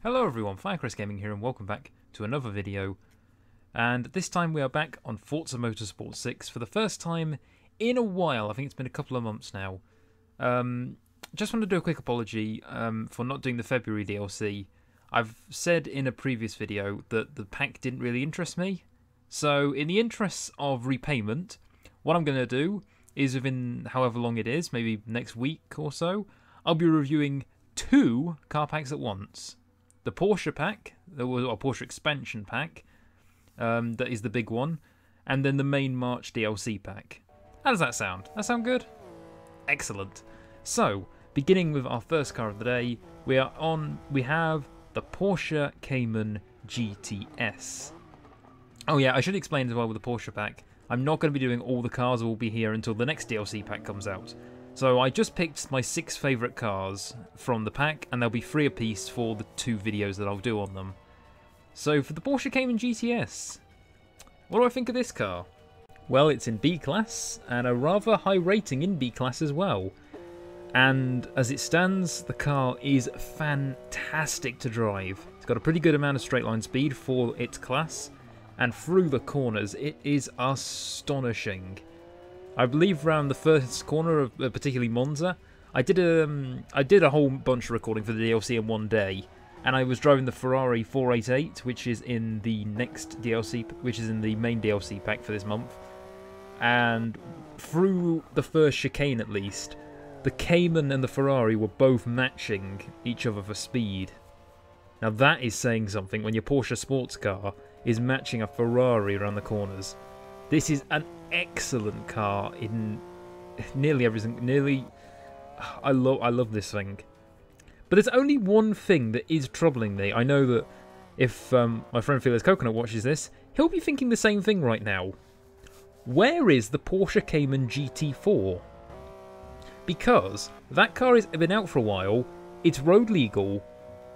Hello everyone, Firecrest Gaming here and welcome back to another video. And this time we are back on Forza Motorsport 6 for the first time in a while. I think it's been a couple of months now. Just want to do a quick apology for not doing the February DLC. I've said in a previous video that the pack didn't really interest me. So in the interests of repayment, what I'm going to do is within however long it is, maybe next week or so, I'll be reviewing 2 car packs at once. The Porsche pack, or Porsche expansion pack, that is the big one, and then the main March DLC pack. How does that sound? That sound good? Excellent. So, beginning with our first car of the day, we have the Porsche Cayman GTS. Oh yeah, I should explain as well with the Porsche pack, I'm not going to be doing all the cars that will be here until the next DLC pack comes out. So I just picked my 6 favourite cars from the pack, and they'll be free apiece for the 2 videos that I'll do on them. So for the Porsche Cayman GTS, what do I think of this car? Well, it's in B-Class, and a rather high rating in B-Class as well. And as it stands, the car is fantastic to drive. It's got a pretty good amount of straight line speed for its class, and through the corners it is astonishing. I believe around the first corner of particularly Monza, I did a whole bunch of recording for the DLC in one day, and I was driving the Ferrari 488, which is in the next DLC, which is in the main DLC pack for this month. And through the first chicane at least, the Cayman and the Ferrari were both matching each other for speed. Now that is saying something when your Porsche sports car is matching a Ferrari around the corners. This is an excellent car in nearly everything. I love this thing. But there's only one thing that is troubling me. I know that if my friend Felix Coconut watches this, he'll be thinking the same thing right now. Where is the Porsche Cayman GT4? Because that car has been out for a while, it's road legal.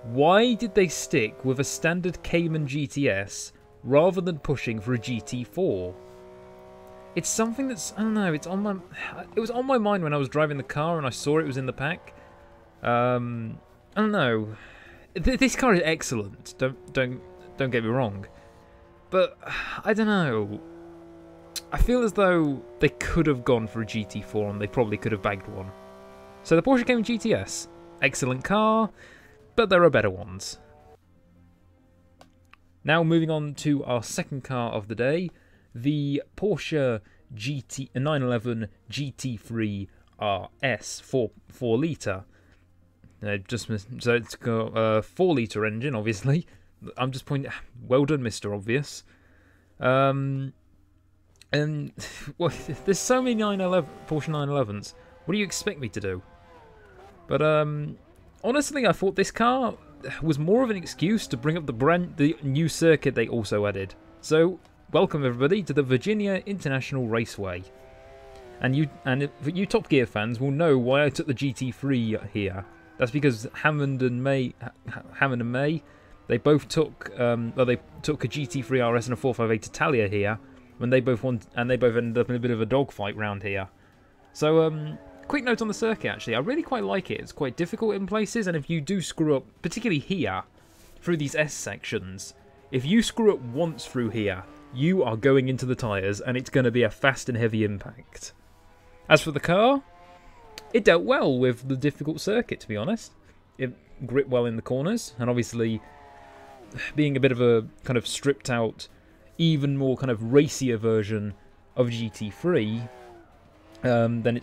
Why did they stick with a standard Cayman GTS rather than pushing for a GT4? It's something that's, I don't know, it was on my mind when I was driving the car and I saw it was in the pack. I don't know. This car is excellent. Don't get me wrong. But I don't know. I feel as though they could have gone for a GT4 and they probably could have bagged one. So the Porsche Cayman GTS, excellent car, but there are better ones. Now moving on to our second car of the day, the Porsche 911 GT3RS 4 litre. So it's got a 4 litre engine, obviously. I'm just pointing. Well done, Mr. Obvious. And well, there's so many Porsche 911s. What do you expect me to do? But honestly, I thought this car was more of an excuse to bring up the new circuit they also added. So welcome everybody to the Virginia International Raceway. And you Top Gear fans will know why I took the GT3 here. That's because Hammond and May, they both took they took a GT3 RS and a 458 Italia here when they both ended up in a bit of a dogfight round here. So quick note on the circuit actually, I really quite like it. It's quite difficult in places, and if you do screw up, particularly here through these S sections, if you screw up once through here, you are going into the tyres, and it's going to be a fast and heavy impact. As for the car, it dealt well with the difficult circuit, to be honest. It gripped well in the corners, and obviously, being a bit of a kind of stripped out, even more kind of racier version of GT3, then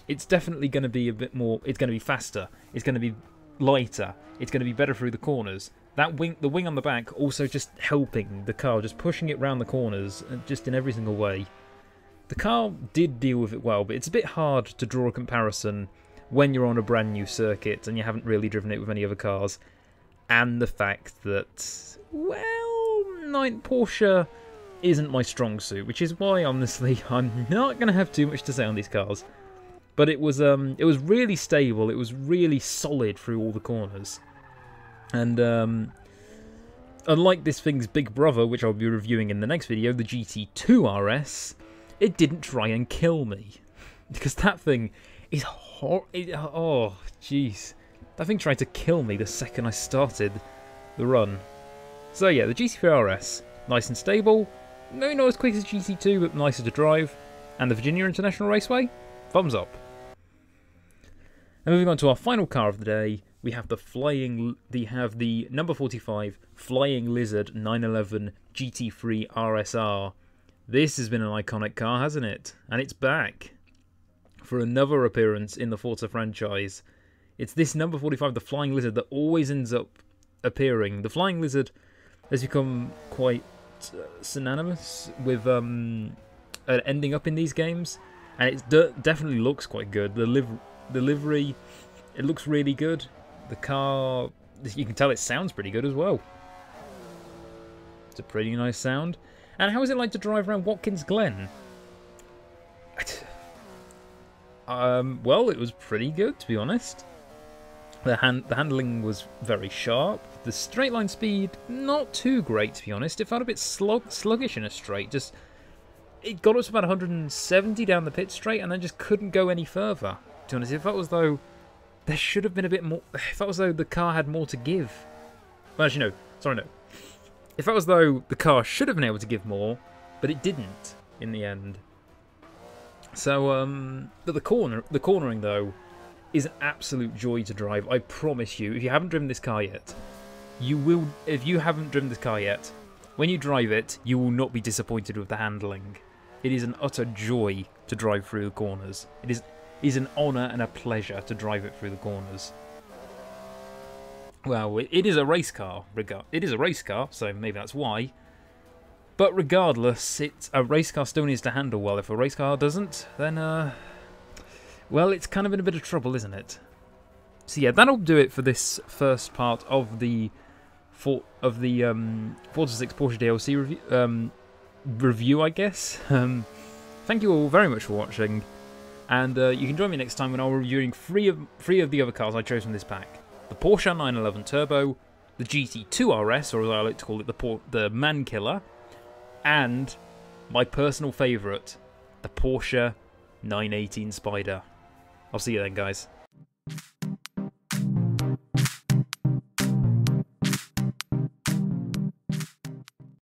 it's definitely going to be a bit more. It's going to be faster. It's going to be lighter. It's going to be better through the corners. The wing on the back also just helping the car, just pushing it round the corners, just in every single way. The car did deal with it well, but it's a bit hard to draw a comparison when you're on a brand new circuit and you haven't really driven it with any other cars. And the fact that, well, Porsche isn't my strong suit, which is why, honestly, I'm not going to have too much to say on these cars. But it was really stable, it was really solid through all the corners. And unlike this thing's big brother, which I'll be reviewing in the next video, the GT2RS, it didn't try and kill me. Because that thing is oh, jeez. That thing tried to kill me the second I started the run. So yeah, the GT3RS, nice and stable. Maybe not as quick as GT2, but nicer to drive. And the Virginia International Raceway, thumbs up. And moving on to our final car of the day, we have the number 45 Flying Lizard 911 GT3 RSR. This has been an iconic car, hasn't it? And it's back for another appearance in the Forza franchise. It's this number 45, the Flying Lizard, that always ends up appearing. The Flying Lizard has become quite synonymous with ending up in these games, and it definitely looks quite good. The livery, it looks really good. The car, you can tell it sounds pretty good as well. It's a pretty nice sound. And how is it like to drive around Watkins Glen? Well, it was pretty good, to be honest. The handling was very sharp. The straight line speed, not too great, to be honest. It felt a bit sluggish in a straight. It got us to about 170 down the pit straight and then just couldn't go any further. To be honest, it felt as though there should have been a bit more. It felt as though the car had more to give. Well, actually, no. Sorry, no. It felt as though the car should have been able to give more, but it didn't in the end. So, but the cornering though, is an absolute joy to drive. I promise you, if you haven't driven this car yet, you will. If you haven't driven this car yet, when you drive it, you will not be disappointed with the handling. It is an utter joy to drive through the corners. It is an honour and a pleasure to drive it through the corners. Well, it is a race car. It is a race car, so maybe that's why. But regardless, a race car still needs to handle well. If a race car doesn't, then well, it's kind of in a bit of trouble, isn't it? So yeah, that'll do it for this first part of the Forza 6 Porsche DLC review, I guess. Thank you all very much for watching, and you can join me next time when I'll be reviewing three of the other cars I chose from this pack: the Porsche 911 Turbo, the GT2RS, or as I like to call it, the Man Killer, and my personal favourite, the Porsche 918 Spider. I'll see you then, guys.